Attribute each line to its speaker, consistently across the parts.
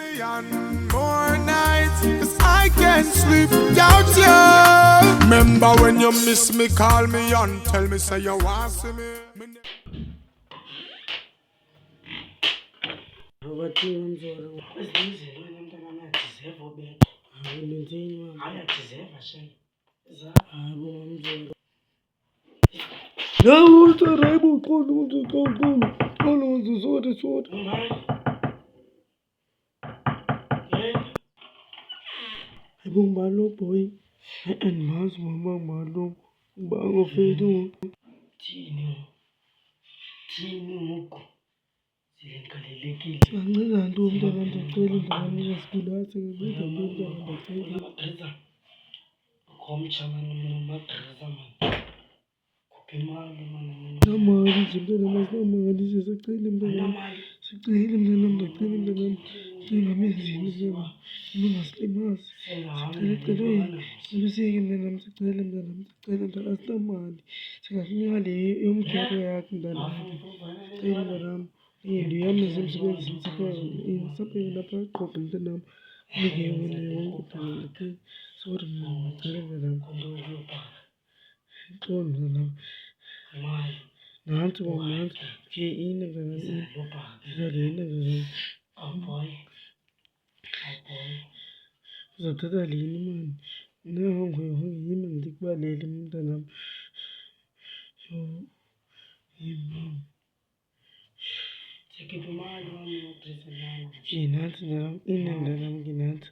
Speaker 1: million more nights, 'cause I can't sleep without you. Remember when you miss me, call me and tell me say you want to see me.
Speaker 2: Boy, and Mas Malo, Bango Fedo. Tino, Angela, do the undertale the Spilati with the undertale. This is a clean him the clean him the clean him the amazing. You must be mass. You see him then I'm to tell him that I'm to tell him that that's the man. So I nearly you carry out and then tell him that I'm here. The Amazon space in something in the park of the name. We gave when you want to tell the sort of telling that I'm going to know. Nanti one ke ina ganan zalina ganan zata dalini man na hongo hongo yiman dikba lelim danam so yiman ginat danam ina danam ginat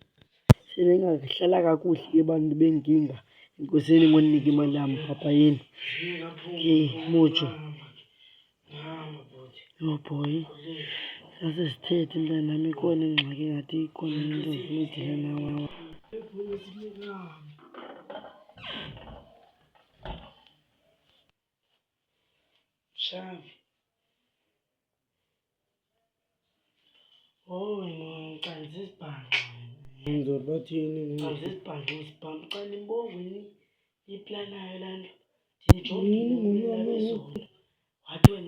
Speaker 2: sebengahlala kakuhle ke bantu benkinga inkosini ngonike imali yami papa yini ke mucho. Oh boy, that's a state in the dynamic one in my economy of meeting. Oh, no, can't this band. But you know, this band is pumped on the board when you plan island.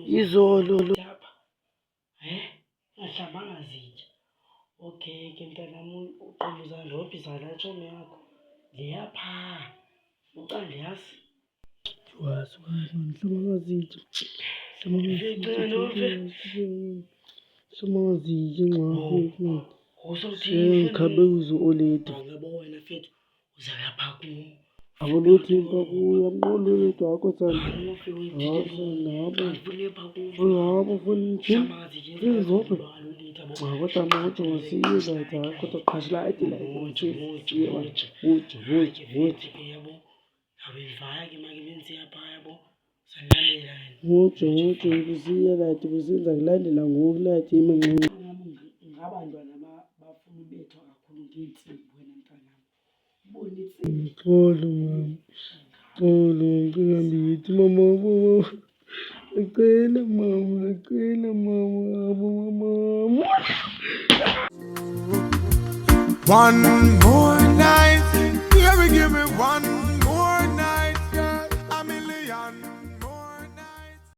Speaker 2: Izolo ahlambanga zitsha. Okay ke mntanami uquluza ndophi zalatshomi yakho leyapha uqanda yasi wahlambanga zitsha hlambanga zitsha ngakho ngikhabe uzo oledi ngabo wena fethu uzalapha ku abuluthi bakuya mqolweni wakho sana ngabo futhi izophi kodwa manje ngosiza kodwa qhashla idila ukuthi yabo awivaya ke manje benzi yapha yabo sanlalela ngojo kusiya lathi kusenza kulandela ngoku lathi imanqini ngabantwana bafuna ubethwa kakhulu ngensimbi wena mntanami ubona insimbi xolo ngihambithi mama acela mama
Speaker 1: one more